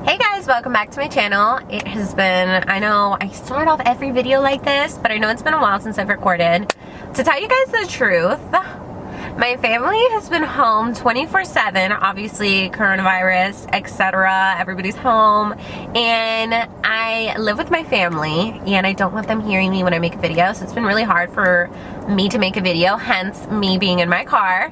Hey guys, welcome back to my channel. It has been, I know I start off every video like this, but I know it's been a while since I've recorded. To tell you guys the truth, my family has been home 24/7, obviously coronavirus, etc. Everybody's home, and I live with my family, and I don't want them hearing me when I make a video, so it's been really hard for me to make a video, hence me being in my car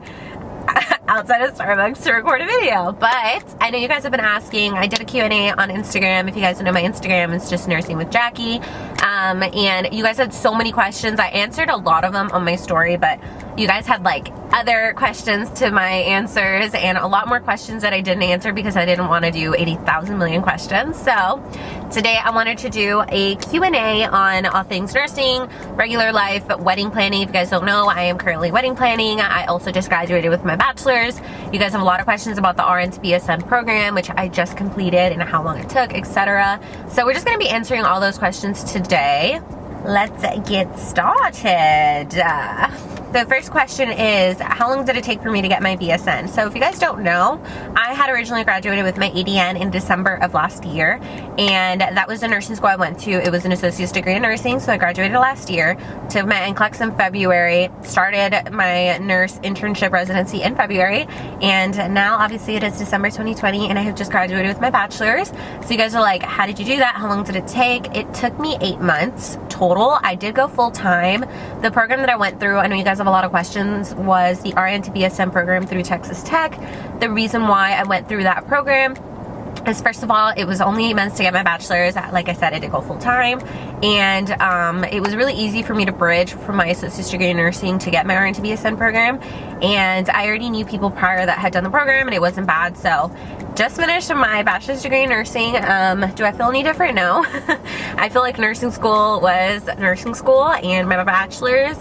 outside of Starbucks to record a video. But I know you guys have been asking. I did a Q&A on Instagram. If you guys don't know my Instagram, it's just nursing with Jackie. And you guys had so many questions. I answered a lot of them on my story, but you guys had like other questions to my answers and a lot more questions that I didn't answer because I didn't want to do 80,000 million questions. So today I wanted to do a Q&A on all things nursing, regular life, wedding planning. If you guys don't know, I am currently wedding planning. I also just graduated with my bachelor's. You guys have a lot of questions about the RN to BSN program, which I just completed and how long it took, etc. So we're just going to be answering all those questions today. Let's get started. The first question is, how long did it take for me to get my BSN? So if you guys don't know, I had originally graduated with my ADN in December of last year, and that was the nursing school I went to. It was an associate's degree in nursing, so I graduated last year, took my NCLEX in February, started my nurse internship residency in February, and now obviously it is December 2020, and I have just graduated with my bachelor's. So you guys are like, how did you do that? How long did it take? It took me 8 months total. I did go full time. The program that I went through, I know you guys have a lot of questions, was the RN to BSN program through Texas Tech. The reason why I went through that program is, first of all, it was only 8 months to get my bachelor's. Like I said, I did go full time, and it was really easy for me to bridge from my associate's degree in nursing to get my RN to BSN program, and I already knew people prior that had done the program, and it wasn't bad. So just finished my bachelor's degree in nursing. Do I feel any different? No. I feel like nursing school was nursing school and my bachelor's.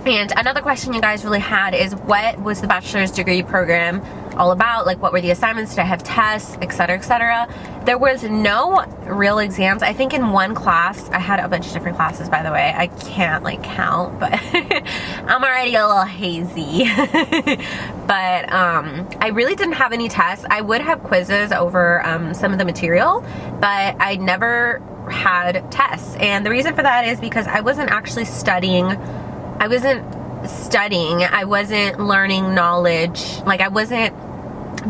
And another question you guys really had is, what was the bachelor's degree program all about? Like, what were the assignments? Did I have tests, etc., etc.? There was no real exams. I think in one class, I had a bunch of different classes, by the way. I can't like count, but I'm already a little hazy. But I really didn't have any tests. I would have quizzes over some of the material, but I never had tests. And the reason for that is because I wasn't actually studying. I wasn't learning knowledge. Like, I wasn't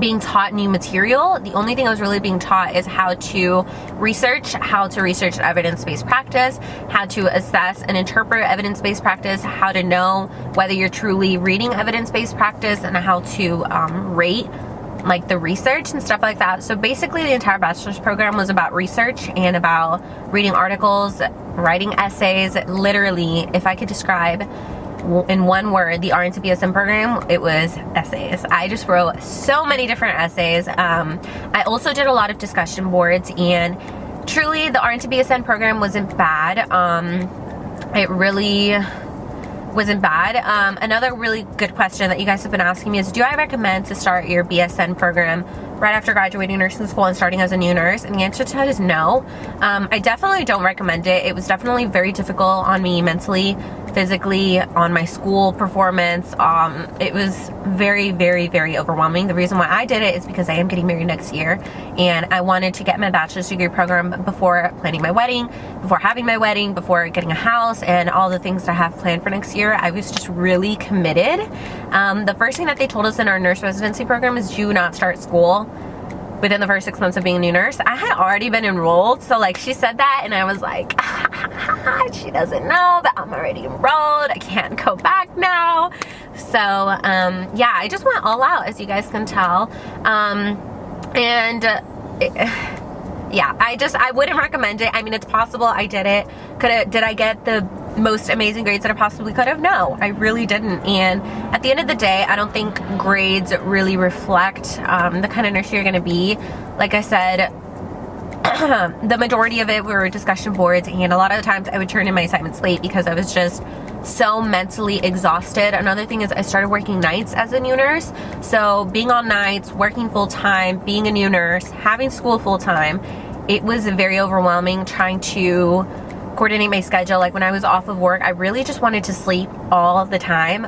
being taught new material. The only thing I was really being taught is how to research evidence-based practice, how to assess and interpret evidence-based practice, how to know whether you're truly reading evidence-based practice, and how to rate like the research and stuff like that. So basically the entire bachelor's program was about research and about reading articles, writing essays. Literally, if I could describe in one word the RN to BSN program, it was essays. I just wrote so many different essays. I also did a lot of discussion boards, and truly the RN to BSN program wasn't bad. It really wasn't bad. Another really good question that you guys have been asking me is, do I recommend to start your BSN program right after graduating nursing school and starting as a new nurse? And the answer to that is no. I definitely don't recommend it. It was definitely very difficult on me mentally, physically, on my school performance. It was very, very, very overwhelming. The reason why I did it is because I am getting married next year, and I wanted to get my bachelor's degree program before planning my wedding, before having my wedding, before getting a house, and all the things that I have planned for next year. I was just really committed. The first thing that they told us in our nurse residency program is, do not start school within the first 6 months of being a new nurse. I had already been enrolled, so like she said that, and I was like, she doesn't know that I'm already enrolled. I can't go back now. So yeah, I just went all out, as you guys can tell. Yeah, I wouldn't recommend it. I mean, it's possible I did it. Did I get the most amazing grades that I possibly could have? No, I really didn't. And at the end of the day, I don't think grades really reflect the kind of nurse you're going to be. Like I said, the majority of it were discussion boards, and a lot of the times I would turn in my assignments late because I was just so mentally exhausted. Another thing is, I started working nights as a new nurse. So being on nights, working full time, being a new nurse, having school full time, it was very overwhelming trying to coordinate my schedule. Like when I was off of work, I really just wanted to sleep all the time.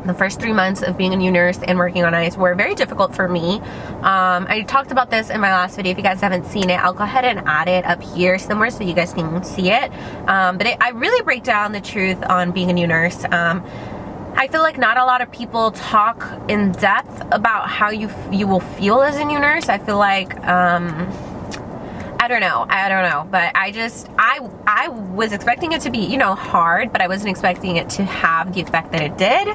the first 3 months of being a new nurse and working on ice were very difficult for me. I talked about this in my last video. If you guys haven't seen it, I'll go ahead and add it up here somewhere so you guys can see it. I really break down the truth on being a new nurse. I feel like not a lot of people talk in depth about how you will feel as a new nurse. I feel like, I don't know, but I was expecting it to be, you know, hard, but I wasn't expecting it to have the effect that it did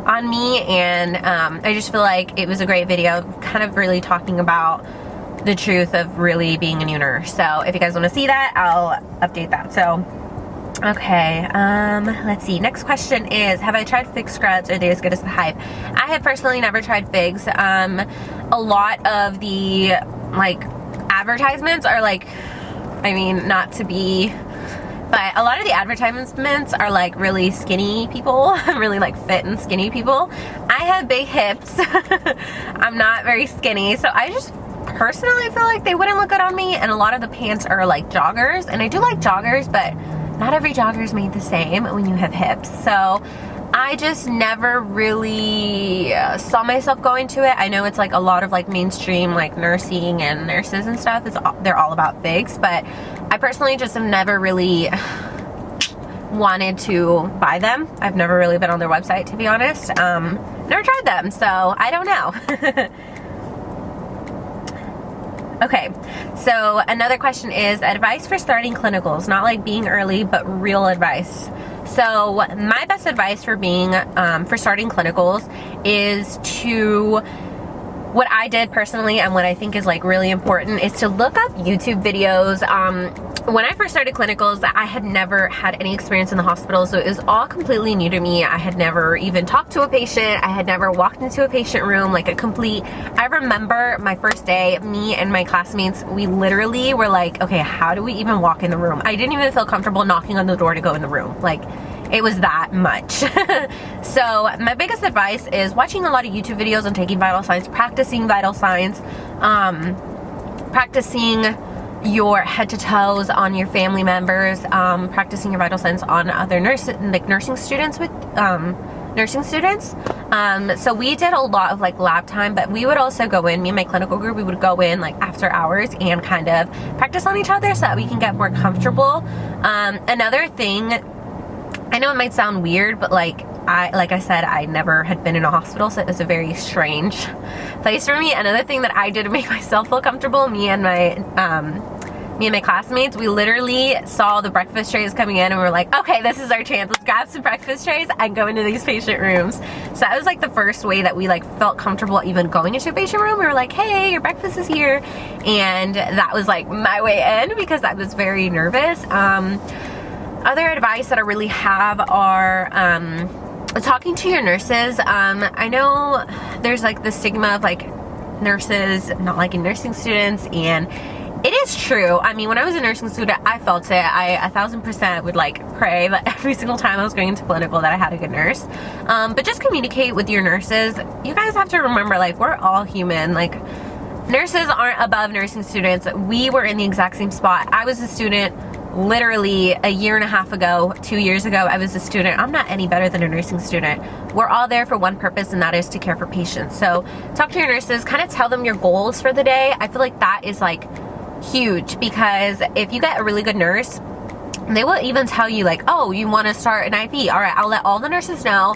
on me, and I just feel like it was a great video, kind of really talking about the truth of really being a new nurse. So if you guys want to see that, I'll update that. So, okay, let's see. Next question is, have I tried fig scrubs? Are they as good as the hype? I have personally never tried figs. A lot of the, like, advertisements are like, I mean, not to be, but a lot of the advertisements are like really skinny people, really like fit and skinny people. I have big hips. I'm not very skinny, so I just personally feel like they wouldn't look good on me, and a lot of the pants are like joggers, and I do like joggers, but not every jogger is made the same when you have hips. So I just never really saw myself going to it. I know it's like a lot of like mainstream like nursing and nurses and stuff, they're all about figs, but I personally just have never really wanted to buy them. I've never really been on their website, to be honest. Never tried them, so I don't know. Okay, so another question is advice for starting clinicals, not like being early, but real advice. So my best advice for starting clinicals is to, what I did personally and what I think is like really important is to look up YouTube videos. When I first started clinicals, I had never had any experience in the hospital, so it was all completely new to me. I had never even talked to a patient. I had never walked into a patient room, like I remember my first day, me and my classmates, we literally were like, okay, how do we even walk in the room? I didn't even feel comfortable knocking on the door to go in the room. Like, it was that much. So my biggest advice is watching a lot of YouTube videos and taking vital signs, practicing vital signs, practicing your head to toes on your family members, practicing your vital signs on other nursing students. So we did a lot of like lab time, but we would also go in, me and my clinical group, we would go in like after hours and kind of practice on each other so that we can get more comfortable. Another thing, I know it might sound weird, but like I said, I never had been in a hospital, so it was a very strange place for me. Another thing that I did to make myself feel comfortable, me and my classmates, we literally saw the breakfast trays coming in and we were like, okay, this is our chance. Let's grab some breakfast trays and go into these patient rooms. So that was like the first way that we like felt comfortable even going into a patient room. We were like, hey, your breakfast is here. And that was like my way in because I was very nervous. Other advice that I really have are talking to your nurses. I know there's like the stigma of like nurses not liking nursing students, and it is true. I mean, when I was a nursing student, I felt it. I 1000% would like pray that every single time I was going into clinical that I had a good nurse. But just communicate with your nurses. You guys have to remember, like, we're all human. Like, nurses aren't above nursing students. We were in the exact same spot. I was a student literally a year and a half ago, 2 years ago, I was a student. I'm not any better than a nursing student. We're all there for one purpose, and that is to care for patients. So talk to your nurses, kind of tell them your goals for the day. I feel like that is like huge, because if you get a really good nurse, they will even tell you like, oh, you want to start an IV. All right, I'll let all the nurses know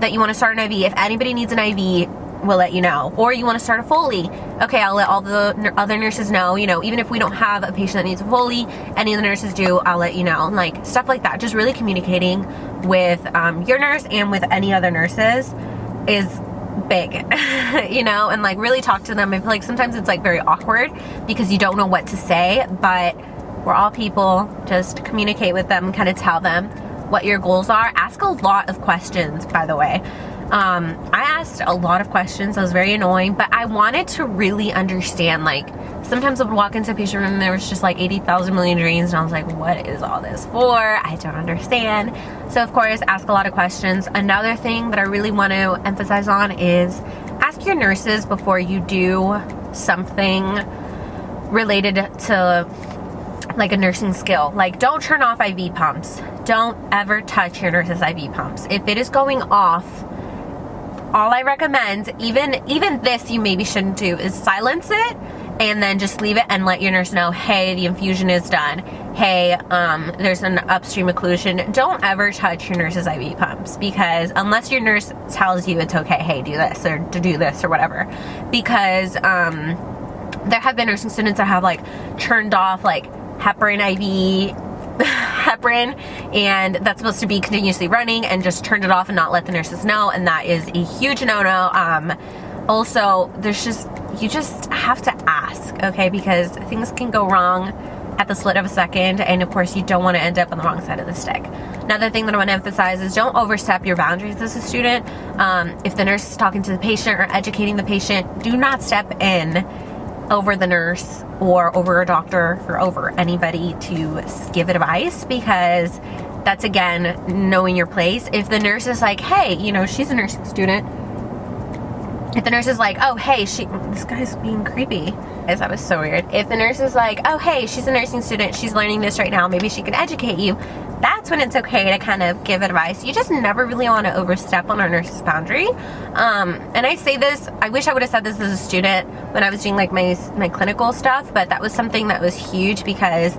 that you want to start an IV. If anybody needs an IV, we'll let you know. Or you want to start a Foley. Okay, I'll let all the other nurses know, you know, even if we don't have a patient that needs a Foley, any of the nurses do, I'll let you know. Like, stuff like that. Just really communicating with your nurse and with any other nurses is big, you know, and like really talk to them. I feel like sometimes it's like very awkward because you don't know what to say, but we're all people. Just communicate with them, kind of tell them what your goals are. Ask a lot of questions, by the way. I asked a lot of questions. I was very annoying, but I wanted to really understand. Like, sometimes I would walk into a patient room and there was just like 80,000 million dreams, and I was like, what is all this for? I don't understand. So of course, ask a lot of questions. Another thing that I really want to emphasize on is ask your nurses before you do something related to like a nursing skill. Like, don't turn off IV pumps. Don't ever touch your nurse's IV pumps. If it is going off, all I recommend, even this you maybe shouldn't do, is silence it and then just leave it and let your nurse know, hey, the infusion is done. Hey, there's an upstream occlusion. Don't ever touch your nurse's IV pumps, because unless your nurse tells you it's okay, hey, do this or to do this or whatever, because there have been nursing students that have like turned off like heparin IV, heparin, and that's supposed to be continuously running, and just turned it off and not let the nurses know, and that is a huge no-no. Also, you just have to ask, okay, because things can go wrong at the slit of a second, and of course you don't want to end up on the wrong side of the stick. Another thing that I want to emphasize is don't overstep your boundaries as a student. If the nurse is talking to the patient or educating the patient, do not step in over the nurse or over a doctor or over anybody to give advice, because that's, again, knowing your place. If the nurse is like, hey, you know, she's a nursing student. If the nurse is like, oh, hey, this guy's being creepy. That was so weird. If the nurse is like, oh, hey, she's a nursing student, she's learning this right now, maybe she can educate you, that's when it's okay to kind of give advice. You just never really want to overstep on our nurse's boundary. And I say this, I wish I would have said this as a student when I was doing like my clinical stuff, but that was something that was huge, because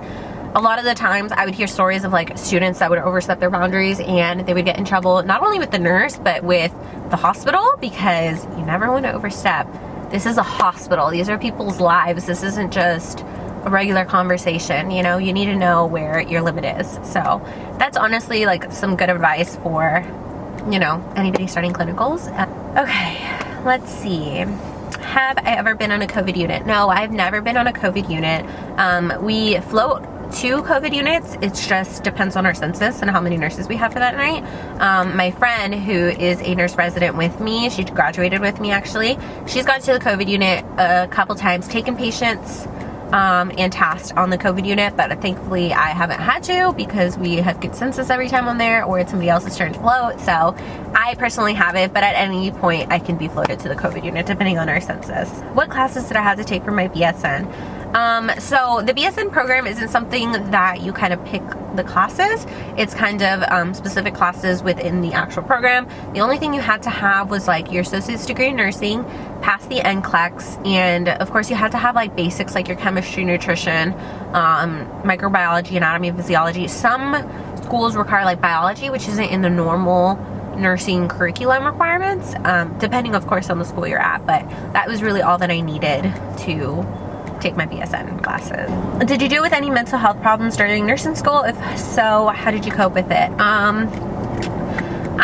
a lot of the times I would hear stories of like students that would overstep their boundaries and they would get in trouble, not only with the nurse, but with the hospital, because you never want to overstep. This is a hospital. These are people's lives. This isn't just a regular conversation. You know, you need to know where your limit is. So that's honestly like some good advice for, you know, anybody starting clinicals. Okay, let's see. Have I ever been on a COVID unit? No, I've never been on a COVID unit. We float 2 COVID units. It just depends on our census and how many nurses we have for that night. My friend, who is a nurse resident with me, she graduated with me actually, she's gone to the COVID unit a couple times, taken patients and tasked on the COVID unit, but thankfully I haven't had to, because we have good census every time I'm there, or it's somebody else's turn to float. So I personally haven't, but at any point I can be floated to the COVID unit depending on our census. What classes did I have to take for my BSN? So the BSN program isn't something that you kind of pick the classes. It's kind of specific classes within the actual program. The only thing you had to have was like your associate's degree in nursing, pass the NCLEX, and of course you had to have like basics like your chemistry, nutrition, microbiology, anatomy, and physiology. Some schools require like biology, which isn't in the normal nursing curriculum requirements, depending of course on the school you're at, but that was really all that I needed to take my BSN classes. Did you deal with any mental health problems during nursing school? If so, how did you cope with it?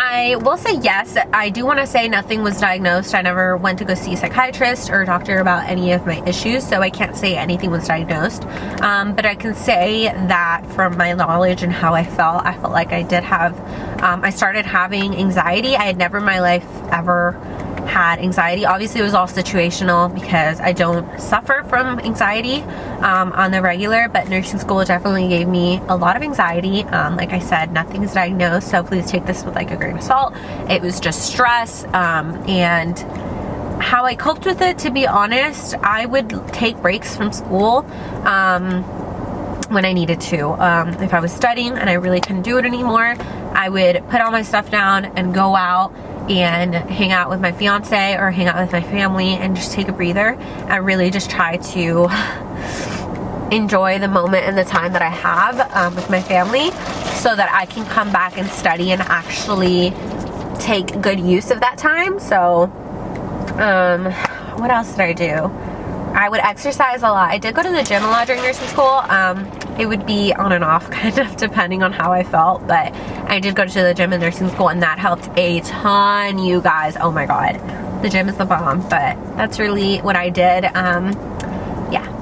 I will say yes. I do want to say nothing was diagnosed. I never went to go see a psychiatrist or a doctor about any of my issues, so I can't say anything was diagnosed. But I can say that from my knowledge and how I felt like I did have, I started having anxiety. I had never in my life ever had anxiety. Obviously it was all situational because I don't suffer from anxiety on the regular, but nursing school definitely gave me a lot of anxiety. Like I said, nothing is diagnosed, so please take this with like a grain of salt. It was just stress, and how I coped with it, to be honest, I would take breaks from school when I needed to. If I was studying and I really couldn't do it anymore, I would put all my stuff down and go out and hang out with my fiance or hang out with my family and just take a breather. I really just try to enjoy the moment and the time that I have with my family, so that I can come back and study and actually take good use of that time. So what else did I do? I would exercise a lot. I did go to the gym a lot during nursing school. It would be on and off kind of depending on how I felt, but I did go to the gym in nursing school, and that helped a ton, you guys. Oh my god, the gym is the bomb. But that's really what I did. Yeah.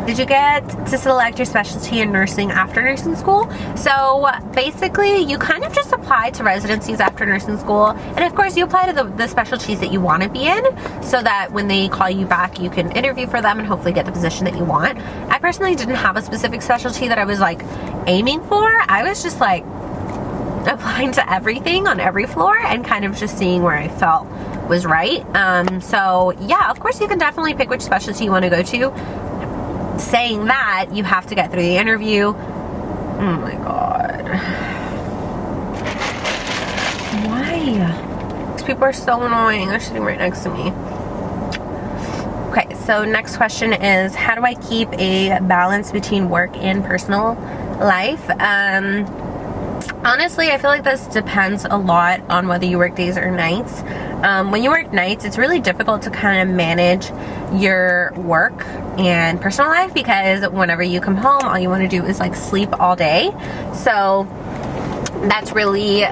Did you get to select your specialty in nursing after nursing school? So basically you kind of just apply to residencies after nursing school, and of course you apply to the specialties that you want to be in, so that when they call you back you can interview for them and hopefully get the position that you want. I personally didn't have a specific specialty that I was like aiming for. I was just like applying to everything on every floor and kind of just seeing where I felt was right. So yeah, of course you can definitely pick which specialty you want to go to. Saying that, you have to get through the interview. Oh my god. Why? people are so annoying. They're sitting right next to me. Okay, so next question is, how do I keep a balance between work and personal life? Honestly, I feel like this depends a lot on whether you work days or nights. When you work nights, it's really difficult to kind of manage your work and personal life, because whenever you come home, all you want to do is like sleep all day. So that's really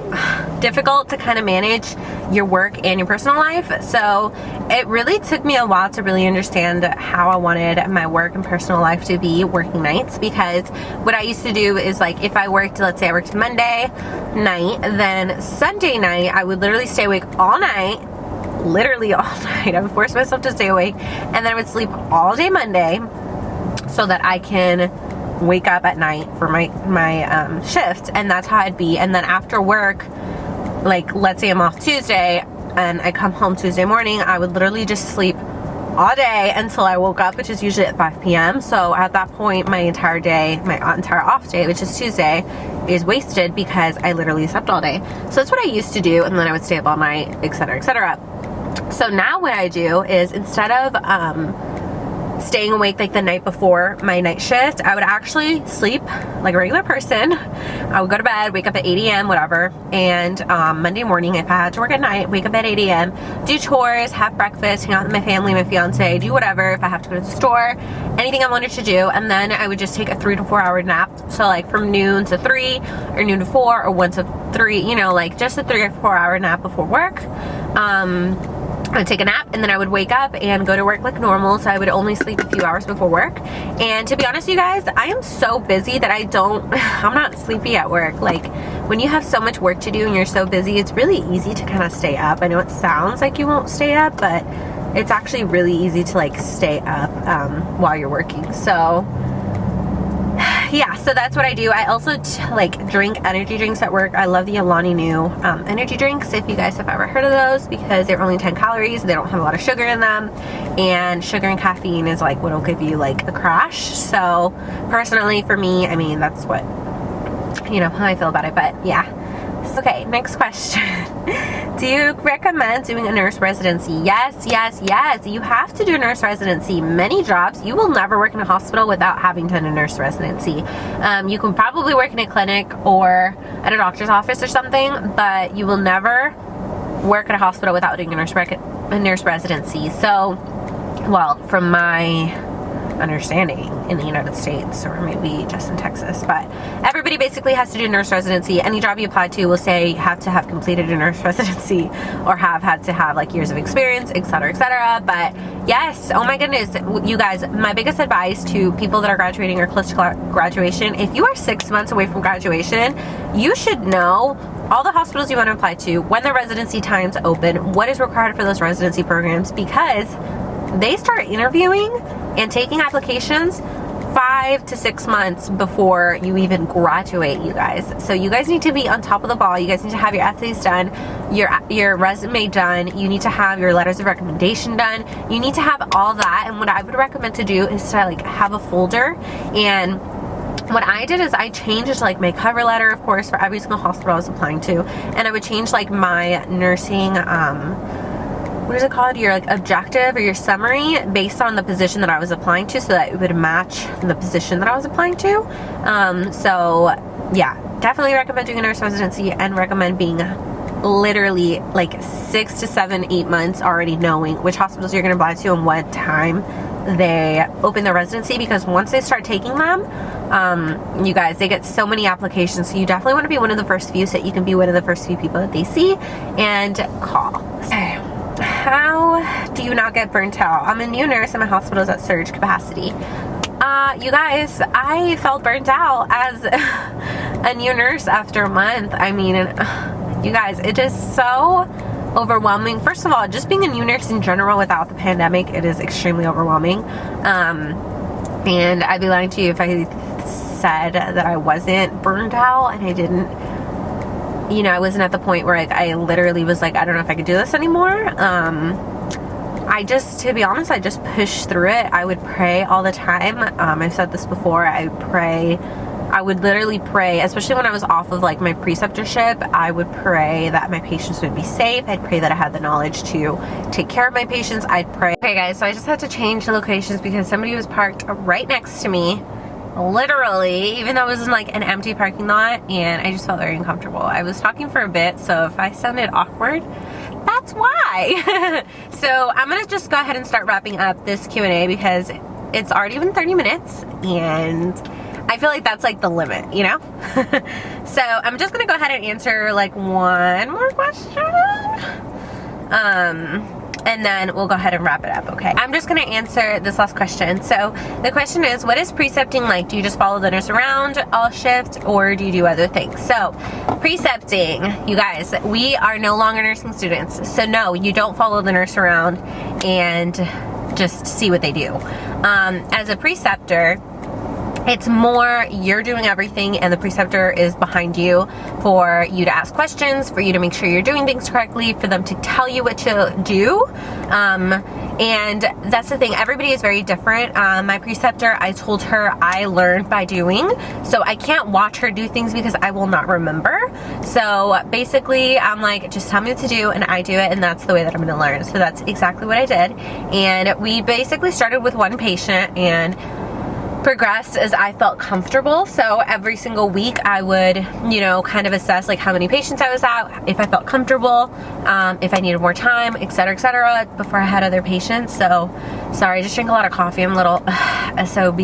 difficult to kind of manage your work and your personal life. So it really took me a while to really understand how I wanted my work and personal life to be working nights, because what I used to do is, like, if I worked, let's say I worked Monday night, then Sunday night I would literally stay awake all night, literally all night. I would force myself to stay awake, and then I would sleep all day Monday so that I can wake up at night for my shift. And that's how I'd be. And then after work, like, let's say I'm off Tuesday and I come home Tuesday morning, I would literally just sleep all day until I woke up, which is usually at 5 p.m. So at that point, my entire day, my entire off day, which is Tuesday, is wasted because I literally slept all day. So that's what I used to do, and then I would stay up all night, etc., etc. So now what I do is, instead of staying awake like the night before my night shift, I would actually sleep like a regular person. I would go to bed, wake up at 8 a.m., whatever, and Monday morning, if I had to work at night, wake up at 8 a.m., do chores, have breakfast, hang out with my family, my fiance, do whatever, if I have to go to the store, anything I wanted to do, and then I would just take a 3 to 4 hour nap. So like from noon to 3, or noon to 4, or 1 to 3, you know, like just a 3 or 4 hour nap before work. I would take a nap, and then I would wake up and go to work like normal. So I would only sleep a few hours before work. And to be honest, you guys, I am so busy that I'm not sleepy at work. Like, when you have so much work to do and you're so busy, it's really easy to kind of stay up. I know it sounds like you won't stay up, but it's actually really easy to like stay up while you're working. So yeah, so that's what I do. I also like drink energy drinks at work. I love the Alani Nu energy drinks, if you guys have ever heard of those, because they're only 10 calories. They don't have a lot of sugar in them, and sugar and caffeine is like what'll give you like a crash. So personally, for me, I mean, that's what, you know, how I feel about it. But yeah. Okay, next question. Do you recommend doing a nurse residency? Yes, yes, yes. You have to do a nurse residency. Many jobs, you will never work in a hospital without having done a nurse residency. You can probably work in a clinic or at a doctor's office or something, but you will never work at a hospital without doing a nurse residency. So, well, from my understanding in the United States, or maybe just in Texas, but everybody basically has to do a nurse residency. Any job you apply to will say you have to have completed a nurse residency, or have had to have like years of experience, etc., etc. But yes, oh my goodness, you guys, my biggest advice to people that are graduating or close to graduation, if you are 6 months away from graduation, you should know all the hospitals you want to apply to, when the residency times open, what is required for those residency programs, because they start interviewing and taking applications 5 to 6 months before you even graduate, you guys. So you guys need to be on top of the ball. You guys need to have your essays done, your resume done. You need to have your letters of recommendation done. You need to have all that. And what I would recommend to do is to like have a folder. And what I did is I changed like my cover letter, of course, for every single hospital I was applying to, and I would change like my nursing what is it called, your like objective or your summary based on the position that I was applying to, so that it would match the position that I was applying to. So yeah, definitely recommend doing a nurse residency, and recommend being literally like 6 to 7, 8 months already knowing which hospitals you're going to apply to and what time they open their residency, because once they start taking them, you guys, they get so many applications. So you definitely want to be one of the first few, so that you can be one of the first few people that they see and call. How do you not get burnt out? I'm a new nurse and my hospital is at surge capacity. You guys, I felt burnt out as a new nurse after a month. I mean, you guys, it is so overwhelming. First of all, just being a new nurse in general without the pandemic, it is extremely overwhelming. And I'd be lying to you if I said that I wasn't burnt out, and I didn't, you know, I wasn't at the point where like I literally was like, I don't know if I could do this anymore. To be honest, I just pushed through it. I would pray all the time. I've said this before. I pray I would literally pray, especially when I was off of like my preceptorship, I would pray that my patients would be safe. I'd pray that I had the knowledge to take care of my patients. I'd pray. Okay guys, so I just had to change the locations because somebody was parked right next to me, literally, even though it was in like an empty parking lot, and I just felt very uncomfortable. I was talking for a bit, so if I sounded awkward, that's why. So I'm gonna just go ahead and start wrapping up this Q&A because it's already been 30 minutes and I feel like that's like the limit, you know? So I'm just gonna go ahead and answer like one more question. And then we'll go ahead and wrap it up, okay? I'm just gonna answer this last question. So the question is, what is precepting like? Do you just follow the nurse around all shift or do you do other things? So precepting, you guys, we are no longer nursing students. So no, you don't follow the nurse around and just see what they do. As a preceptor, it's more you're doing everything and the preceptor is behind you for you to ask questions, for you to make sure you're doing things correctly, for them to tell you what to do. And that's the thing, everybody is very different. My preceptor, I told her I learned by doing, so I can't watch her do things because I will not remember. So basically I'm like, just tell me what to do and I do it, and that's the way that I'm gonna learn. So that's exactly what I did. And we basically started with one patient and progressed as I felt comfortable. So every single week I would, you know, kind of assess like how many patients I was at, if I felt comfortable, if I needed more time, etc., before I had other patients. So sorry, I just drank a lot of coffee. I'm a little SOB.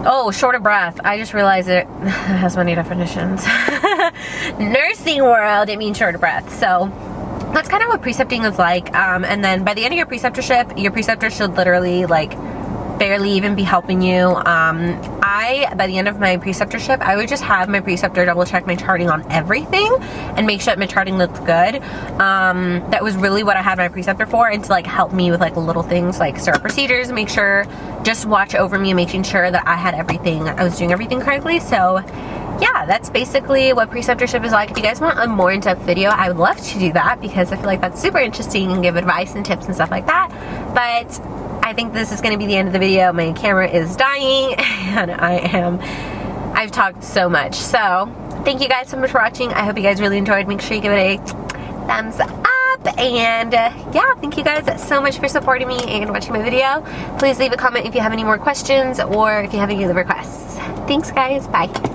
Oh, short of breath. I just realized it has many definitions. Nursing world, it means short of breath. So that's kind of what precepting is like. And then by the end of your preceptorship, your preceptor should literally like barely even be helping you. By the end of my preceptorship, I would just have my preceptor double check my charting on everything and make sure that my charting looked good. That was really what I had my preceptor for, and to like help me with like little things like start procedures, make sure, just watch over me, making sure that I had everything, I was doing everything correctly. So yeah, that's basically what preceptorship is like. If you guys want a more in-depth video, I would love to do that because I feel like that's super interesting and give advice and tips and stuff like that. But I think this is going to be the end of the video. My camera is dying and I've talked so much. So thank you guys so much for watching. I hope you guys really enjoyed. Make sure you give it a thumbs up, and yeah, thank you guys so much for supporting me and watching my video. Please leave a comment if you have any more questions or if you have any other requests. Thanks guys, bye.